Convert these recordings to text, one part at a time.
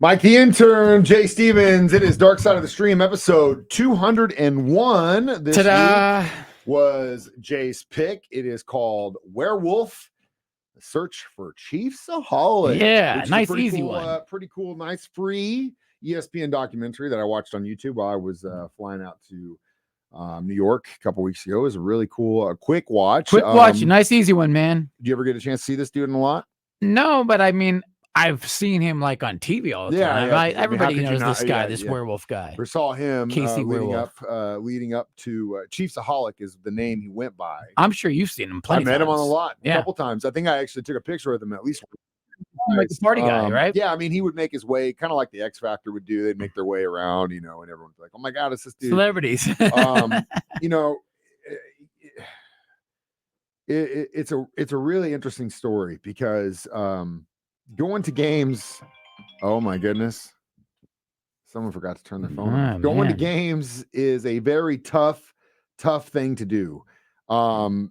Mike the Intern, Jay Stevens. It is Dark Side of the Stream, episode 201. This Ta-da! week was Jay's pick. It is called Werewolf, the Search for ChiefsAholic. Yeah, nice, pretty easy cool, one. Pretty cool, nice, free ESPN documentary that I watched on YouTube while I was flying out to New York a couple weeks ago. It was a really cool, quick watch. Quick watch, nice, easy one, man. Did you ever get a chance to see this dude in a lot? No, but I mean, I've seen him like on TV all the time. Yeah. Everybody knows this guy, this werewolf guy. We saw him Casey leading up to ChiefsAholic is the name he went by. I'm sure you've seen him plenty. I met him on a lot, a couple times. I think I actually took a picture with him at least. Like the party guy, right? Yeah, I mean, he would make his way, kind of like the X Factor would do. They'd make their way around, and everyone's like, "Oh my God, it's this dude." Celebrities. It's a really interesting story because going to games. Oh my goodness. Someone forgot to turn their phone off. Going to games is a very tough thing to do.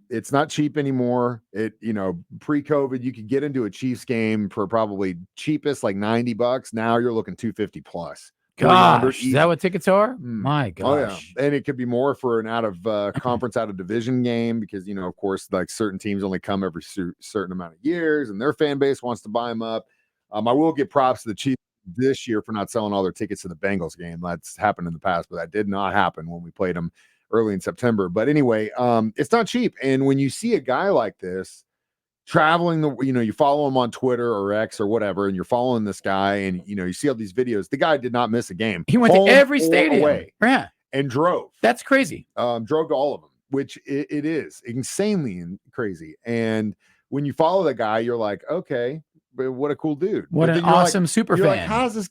It's not cheap anymore. Pre-COVID, you could get into a Chiefs game for probably cheapest, like $90. Now you're looking $250 plus. Gosh, is that what tickets are? My gosh. Oh, yeah. And it could be more for an out of conference, out of division game because, of course, like certain teams only come every certain amount of years and their fan base wants to buy them up. I will give props to the Chiefs this year for not selling all their tickets to the Bengals game. That's happened in the past, but that did not happen when we played them early in September. But anyway, it's not cheap. And when you see a guy like this traveling, you follow him on Twitter or X or whatever, and you're following this guy and, you see all these videos. The guy did not miss a game. He went to every stadium and drove. That's crazy. Drove to all of them, which it is insanely crazy. And when you follow the guy, you're like, okay, but what a cool dude. What an awesome super fan. Like, how's this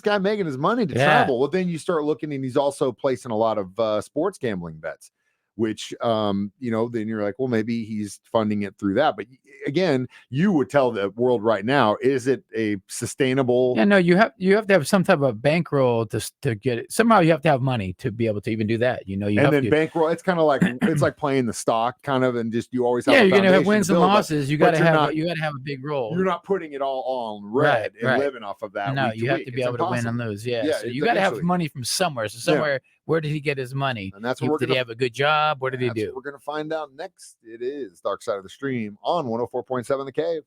guy making his money to travel? Well, then you start looking and he's also placing a lot of sports gambling bets, which, then you're like, well, maybe he's funding it through that. But again, you would tell the world right now, is it a sustainable? Yeah, no, you have to have some type of bankroll to get it. Somehow you have to have money to be able to even do that. Bankroll, it's kind of like, it's like playing the stock kind of, and just, you always have, you're going to have wins and losses. You got to have a big role. You're not putting it all on red and living off of that. No, you have to be able to win and lose. Yeah. So you got to have money from somewhere. So somewhere, where did he get his money? And that's what did he have a good job? What did he do? We're going to find out next. It is Dark Side of the Stream on 104.7 The Cave.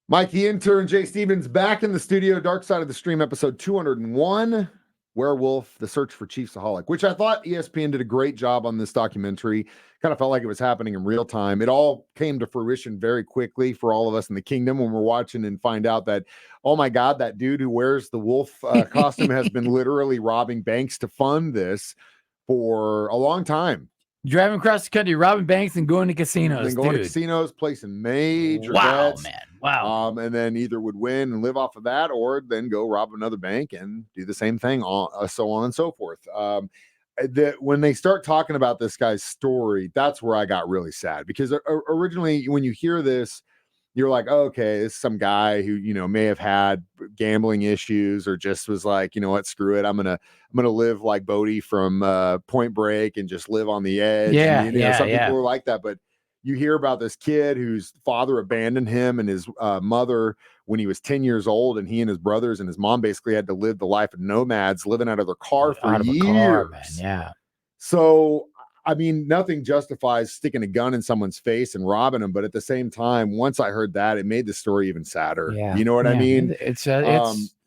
Mike the Intern, Jay Stevens back in the studio. Dark Side of the Stream, episode 201. Werewolf, the Search for ChiefsAholic, which I thought ESPN did a great job on this documentary. Kind of felt like it was happening in real time. It all came to fruition very quickly for all of us in the kingdom when we're watching and find out that, oh my God, that dude who wears the wolf costume has been literally robbing banks to fund this for a long time. Driving across the country, robbing banks and going to casinos. To casinos, placing major bets. Man. Wow. And then either would win and live off of that, or then go rob another bank and do the same thing, so on and so forth. When they start talking about this guy's story, that's where I got really sad, because originally when you hear this, you're like, oh, okay, this is some guy who, may have had gambling issues or just was like, you know what, screw it. I'm going to live like Bodie from Point Break and just live on the edge. Yeah. And, some people are like that, but you hear about this kid whose father abandoned him and his mother when he was 10 years old, and he and his brothers and his mom basically had to live the life of nomads, living out of their car for years. Yeah. So, I mean, nothing justifies sticking a gun in someone's face and robbing them. But at the same time, once I heard that, it made the story even sadder. Yeah. You know what I mean? It's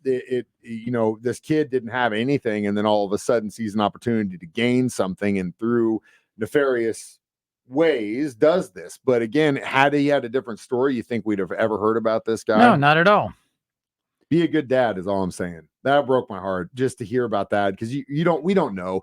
this kid didn't have anything, and then all of a sudden sees an opportunity to gain something, and through nefarious ways does this. But again, had he had a different story, you think we'd have ever heard about this guy? No, not at all. Be a good dad is all I'm saying. That broke my heart just to hear about that, because we don't know.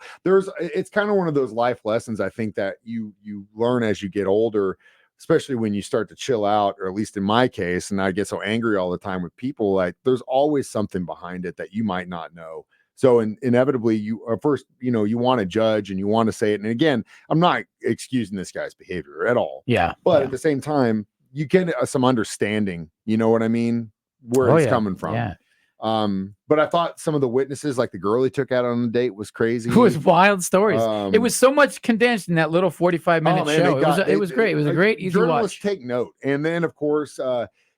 It's kind of one of those life lessons, I think, that you learn as you get older, especially when you start to chill out, or at least in my case, and I get so angry all the time with people, like there's always something behind it that you might not know. So inevitably you first, you want to judge and you want to say it. And again, I'm not excusing this guy's behavior at all. Yeah. But at the same time, you get some understanding, you know what I mean, where he's coming from. Yeah. But I thought some of the witnesses, like the girl he took out on a date, was crazy. It was wild stories. It was so much condensed in that little 45-minute show. It was great. It was a great, easy journalists watch. take note. And then, of course,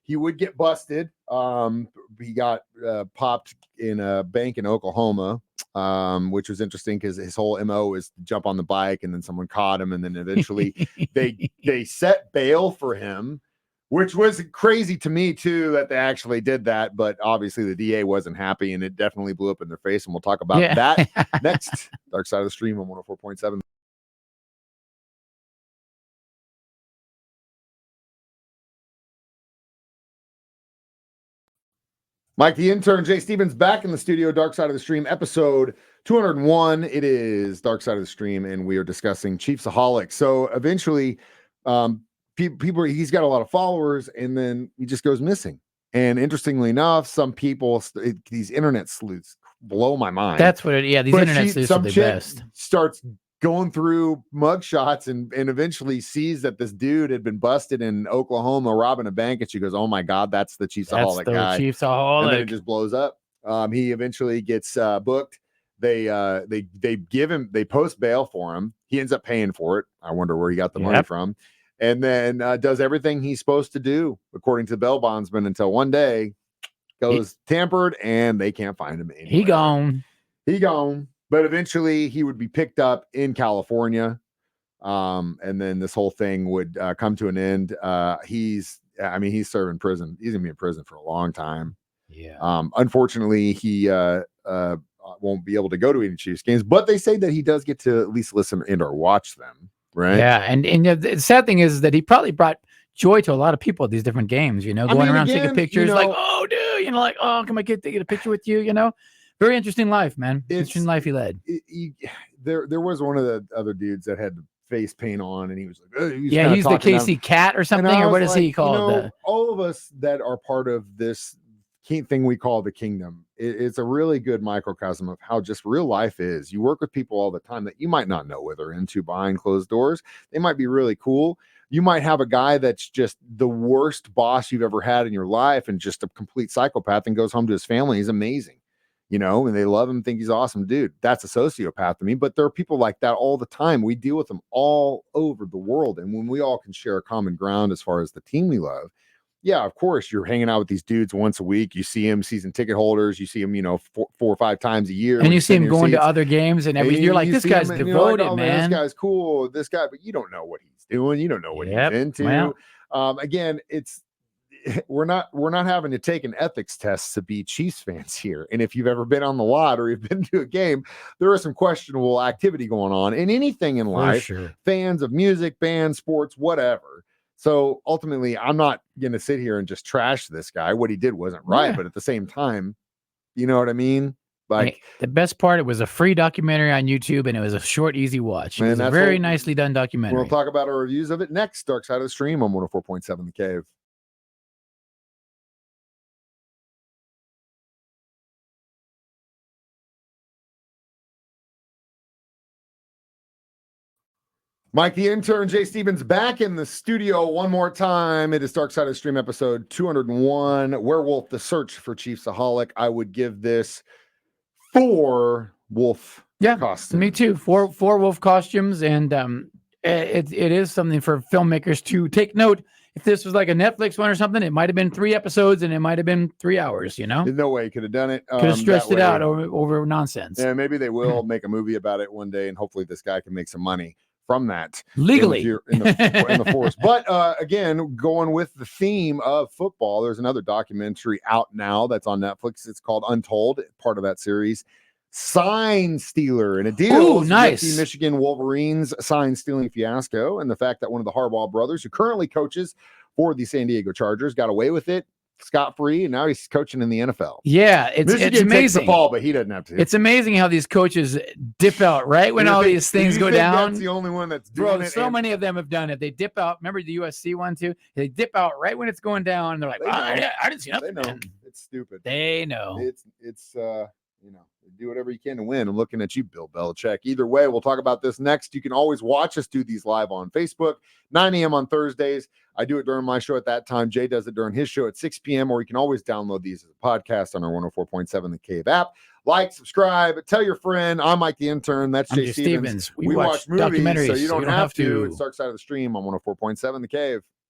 he would get busted. He got popped in a bank in Oklahoma, which was interesting because his whole MO is to jump on the bike, and then someone caught him, and then eventually they set bail for him, which was crazy to me too, that they actually did that. But obviously the DA wasn't happy, and it definitely blew up in their face. And we'll talk about that next. Dark Side of the Stream on 104.7. Mike, the intern, Jay Stevens, back in the studio. Dark Side of the Stream, episode 201. It is Dark Side of the Stream, and we are discussing ChiefsAholic. So eventually, people, he's got a lot of followers, and then he just goes missing. And interestingly enough, some people, these internet sleuths, blow my mind. That's what it. Yeah, these internet sleuths are the best. Starts going through mugshots and eventually sees that this dude had been busted in Oklahoma robbing a bank, and she goes, "Oh my God, that's the ChiefsAholic guy." ChiefsAholic. And then it just blows up. He eventually gets booked. They give him, they post bail for him. He ends up paying for it. I wonder where he got the money from. And then does everything he's supposed to do according to the bail bondsman until one day goes tampered, and they can't find him anywhere. He gone. But eventually he would be picked up in California. And then this whole thing would come to an end. He's serving prison. He's gonna be in prison for a long time. Yeah. Unfortunately, he won't be able to go to any Chiefs games, but they say that he does get to at least listen and or watch them. Right. Yeah. And the sad thing is that he probably brought joy to a lot of people at these different games, going around taking pictures, like, oh, dude, like, oh, come on, get a picture with you, Very interesting life, man. Interesting life he led. There was one of the other dudes that had the face paint on, and he was like, he's the Casey Cat or something, or what is he called? All of us that are part of this thing we call the kingdom, it's a really good microcosm of how just real life is. You work with people all the time that you might not know what they're into behind closed doors. They might be really cool. You might have a guy that's just the worst boss you've ever had in your life and just a complete psychopath, and goes home to his family. He's amazing. And they love him, think he's awesome, dude. That's a sociopath to me. But there are people like that all the time. We deal with them all over the world. And when we all can share a common ground as far as the team we love, yeah, of course, you're hanging out with these dudes once a week. You see him, season ticket holders. You see him, 4 or 5 times a year. And you see him going to other games and everything. You're like, this guy's devoted, like, man. This guy's cool. This guy, but you don't know what he's doing. You don't know what he's into. Well, again, we're not having to take an ethics test to be Chiefs fans here. And if you've ever been on the lot or you've been to a game, there is some questionable activity going on in anything in life. Sure. Fans of music, bands, sports, whatever. So ultimately, I'm not going to sit here and just trash this guy. What he did wasn't right, but at the same time, you know what I mean? Like, the best part, it was a free documentary on YouTube, and it was a short, easy watch. It was a very nicely done documentary. We'll talk about our reviews of it next. Dark Side of the Stream on 104.7 The Cave. Mike, the intern, Jay Stevens, back in the studio one more time. It is Dark Side of the Stream episode 201, Werewolf, the Search for ChiefsAholic. I would give this 4 wolf costumes. Me too. 4 wolf costumes, and it is something for filmmakers to take note. If this was like a Netflix one or something, it might have been 3 episodes, and it might have been 3 hours, There's no way he could have done it. Could have stretched it out over nonsense. Yeah, maybe they will make a movie about it one day, and hopefully this guy can make some money from that legally in the force. But again, going with the theme of football, there's another documentary out now that's on Netflix. It's called Untold, part of that series. Sign Stealer, and it deals with the Michigan Wolverines sign stealing fiasco and the fact that one of the Harbaugh brothers, who currently coaches for the San Diego Chargers, got away with it scot-free, and now he's coaching in the NFL. Yeah, it's amazing. Takes the ball, but he doesn't have to. It's amazing how these coaches dip out right when all these things go down. That's the only one that's doing it. So many of them have done it. They dip out. Remember the USC one too? They dip out right when it's going down, and they're like, I didn't see nothing. They know. It's stupid. They know. It's do whatever you can to win. I'm looking at you, Bill Belichick. Either way, we'll talk about this next. You can always watch us do these live on Facebook, 9 a.m. on Thursdays. I do it during my show at that time. Jay does it during his show at 6 p.m., or you can always download these as a podcast on our 104.7 The Cave app. Like, subscribe, tell your friend. I'm Mike the Intern. That's Jay Stevens. We watch movies, documentaries, so you don't have to. It's Dark Side of the Stream on 104.7 The Cave.